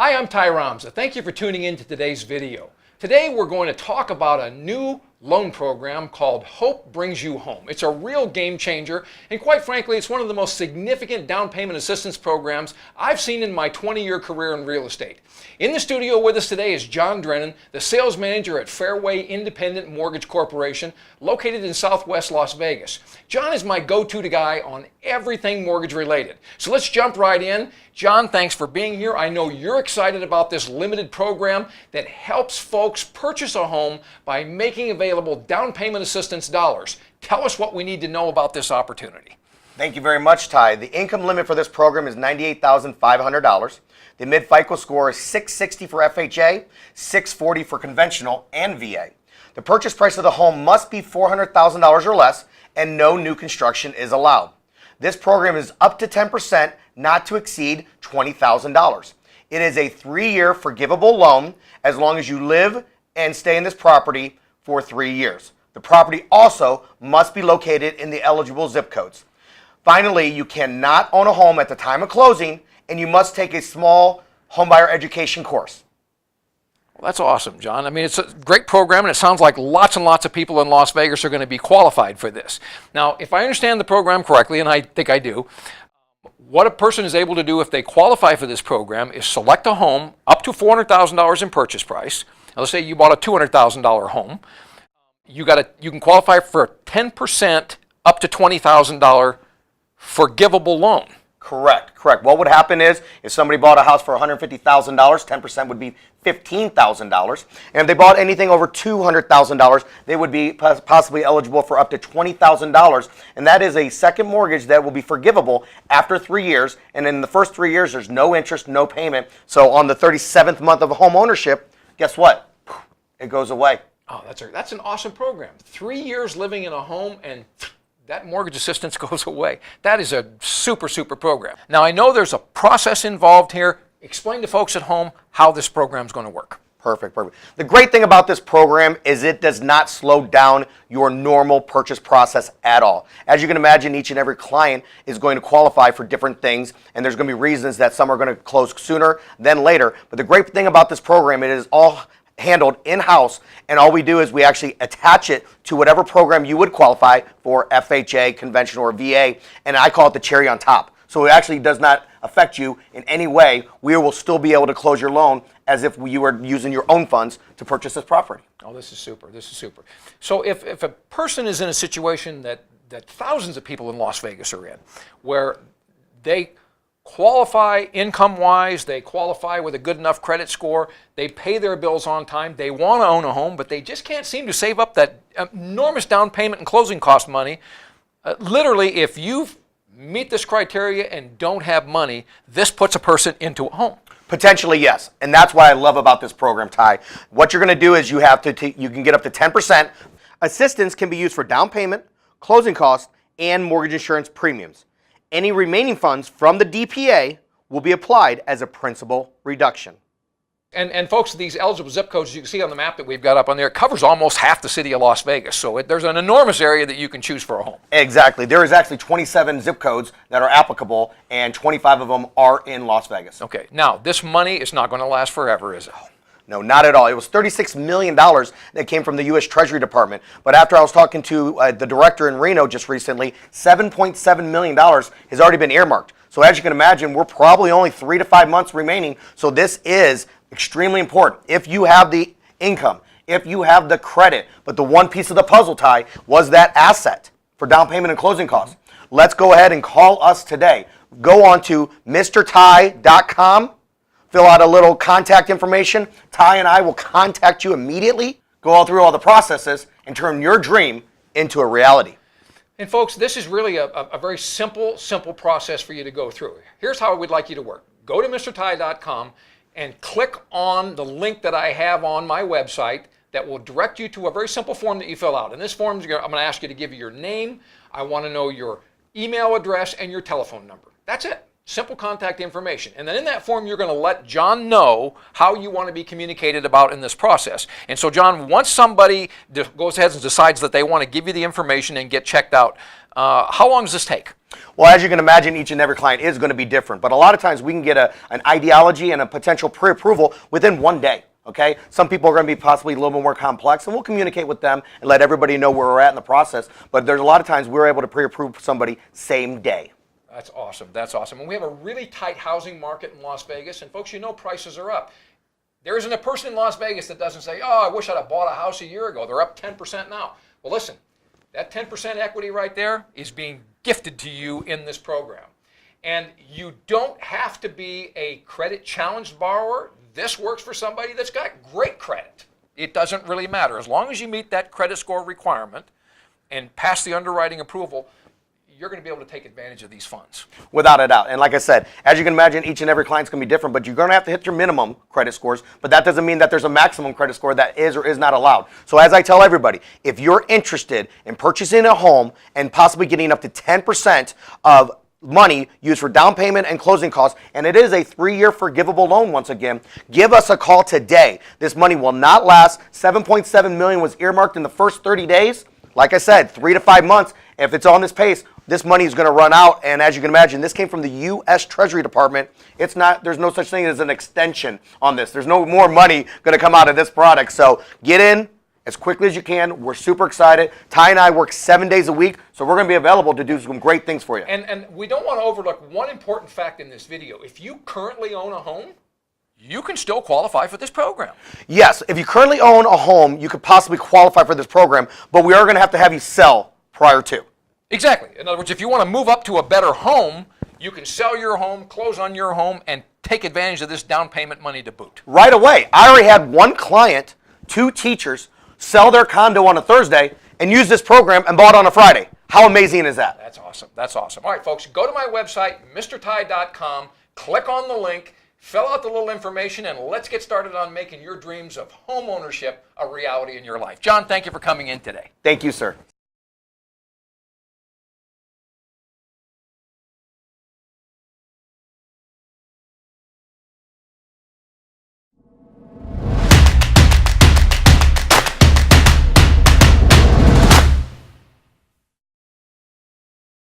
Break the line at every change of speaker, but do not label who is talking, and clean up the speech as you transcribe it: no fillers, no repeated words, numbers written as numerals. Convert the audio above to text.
Hi, I'm Romsa. Thank you for tuning in to today's video. Today we're going to talk about a new loan program called Hope Brings You Home. It's a real game changer, and quite frankly, it's one of the most significant down payment assistance programs I've seen in my 20-year career in real estate. In the studio with us today is John Drennen, the sales manager at Fairway Independent Mortgage Corporation, located in Southwest Las Vegas. John is my go-to guy on everything mortgage related. So let's jump right in. John, thanks for being here. I know you're excited about this limited program that helps folks purchase a home by making available down payment assistance dollars. Tell us what we need to know about this opportunity.
Thank you very much, Ty. The income limit for this program is $98,500. The mid-FICO score is 660 for FHA, 640 for conventional and VA. The purchase price of the home must be $400,000 or less, and no new construction is allowed. This program is up to 10%, not to exceed $20,000. It is a 3-year forgivable loan as long as you live and stay in this property for 3 years. The property also must be located in the eligible zip codes. Finally, you cannot own a home at the time of closing, and you must take a small homebuyer education course.
Well, that's awesome, John. I mean, it's a great program, and it sounds like lots and lots of people in Las Vegas are going to be qualified for this. Now, if I understand the program correctly, and I think I do, what a person is able to do if they qualify for this program is select a home up to $400,000 in purchase price. Now, let's say you bought a $200,000 home. You can qualify for a 10% up to $20,000 forgivable loan.
Correct. What would happen is if somebody bought a house for $150,000, 10% would be $15,000. And if they bought anything over $200,000, they would be possibly eligible for up to $20,000. And that is a second mortgage that will be forgivable after 3 years. And in the first 3 years, there's no interest, no payment. So on the 37th month of home ownership, guess what? It goes away.
Oh, that's an awesome program. 3 years living in a home and that mortgage assistance goes away. That is a super program. Now, I know there's a process involved here. Explain to folks at home how this program is going to work.
Perfect. The great thing about this program is it does not slow down your normal purchase process at all. As you can imagine, each and every client is going to qualify for different things, and there's going to be reasons that some are going to close sooner than later. But the great thing about this program, it is all handled in-house, and all we do is we actually attach it to whatever program you would qualify for, FHA, conventional, or VA, and I call it the cherry on top. So it actually does not affect you in any way. We will still be able to close your loan as if you were using your own funds to purchase this property.
Oh, this is super. So if a person is in a situation that thousands of people in Las Vegas are in, where they qualify income-wise, they qualify with a good enough credit score, they pay their bills on time, they want to own a home, but they just can't seem to save up that enormous down payment and closing cost money. Literally, if you meet this criteria and don't have money, this puts a person into a home.
Potentially, yes. And that's what I love about this program, Ty. What you're going to do is you can get up to 10%. Assistance can be used for down payment, closing costs, and mortgage insurance premiums. Any remaining funds from the DPA will be applied as a principal reduction.
And folks, these eligible zip codes, as you can see on the map that we've got up on there, it covers almost half the city of Las Vegas. So there's an enormous area that you can choose for a home.
Exactly. There is actually 27 zip codes that are applicable, and 25 of them are in Las Vegas.
Okay. Now, this money is not going to last forever, is it?
No, not at all. It was $36 million that came from the U.S. Treasury Department. But after I was talking to the director in Reno just recently, $7.7 million has already been earmarked. So as you can imagine, we're probably only 3 to 5 months remaining. So this is extremely important. If you have the income, if you have the credit, but the one piece of the puzzle, Ty, was that asset for down payment and closing costs. Let's go ahead and call us today. Go on to MrTy.com. Fill out a little contact information. Ty and I will contact you immediately, go all through all the processes, and turn your dream into a reality.
And folks, this is really a very simple process for you to go through. Here's how we'd like you to work. Go to MrTy.com and click on the link that I have on my website that will direct you to a very simple form that you fill out. In this form, I'm going to ask you to give your name. I want to know your email address and your telephone number. That's it. simple contact information. And then in that form, you're going to let John know how you want to be communicated about in this process. And so, John, once somebody goes ahead and decides that they want to give you the information and get checked out, how long does this take?
Well, as you can imagine, each and every client is going to be different. But a lot of times we can get an ideology and a potential pre-approval within 1 day. Okay, some people are going to be possibly a little bit more complex, and we'll communicate with them and let everybody know where we're at in the process. But there's a lot of times we're able to pre-approve somebody same day.
That's awesome. That's awesome. And we have a really tight housing market in Las Vegas, and folks, you know prices are up. There isn't a person in Las Vegas that doesn't say, oh, I wish I'd have bought a house a year ago. They're up 10% now. Well, listen, that 10% equity right there is being gifted to you in this program. And you don't have to be a credit-challenged borrower. This works for somebody that's got great credit. It doesn't really matter. As long as you meet that credit score requirement and pass the underwriting approval, you're going to be able to take advantage of these funds.
Without a doubt. And like I said, as you can imagine, each and every client's going to be different, but you're going to have to hit your minimum credit scores, but that doesn't mean that there's a maximum credit score that is or is not allowed. So as I tell everybody, if you're interested in purchasing a home and possibly getting up to 10% of money used for down payment and closing costs, and it is a 3-year forgivable loan once again, give us a call today. This money will not last. $7.7 million was earmarked in the first 30 days. Like I said, 3 to 5 months. If it's on this pace, this money is going to run out. And as you can imagine, this came from the U.S. Treasury Department. It's not. There's no such thing as an extension on this. There's no more money going to come out of this product. So get in as quickly as you can. We're super excited. Ty and I work 7 days a week, so we're going to be available to do some great things for you.
And we don't want to overlook one important fact in this video. If you currently own a home, you can still qualify for this program.
Yes, if you currently own a home, you could possibly qualify for this program, but we are going to have you sell prior to.
Exactly. In other words, if you want to move up to a better home, you can sell your home, close on your home, and take advantage of this down payment money to boot.
Right away. I already had one client, 2 teachers, sell their condo on a Thursday and use this program and bought on a Friday. How amazing is that?
That's awesome. That's awesome. All right, folks, go to my website, MrTy.com, click on the link, fill out the little information, and let's get started on making your dreams of home ownership a reality in your life. John, thank you for coming in today.
Thank you, sir.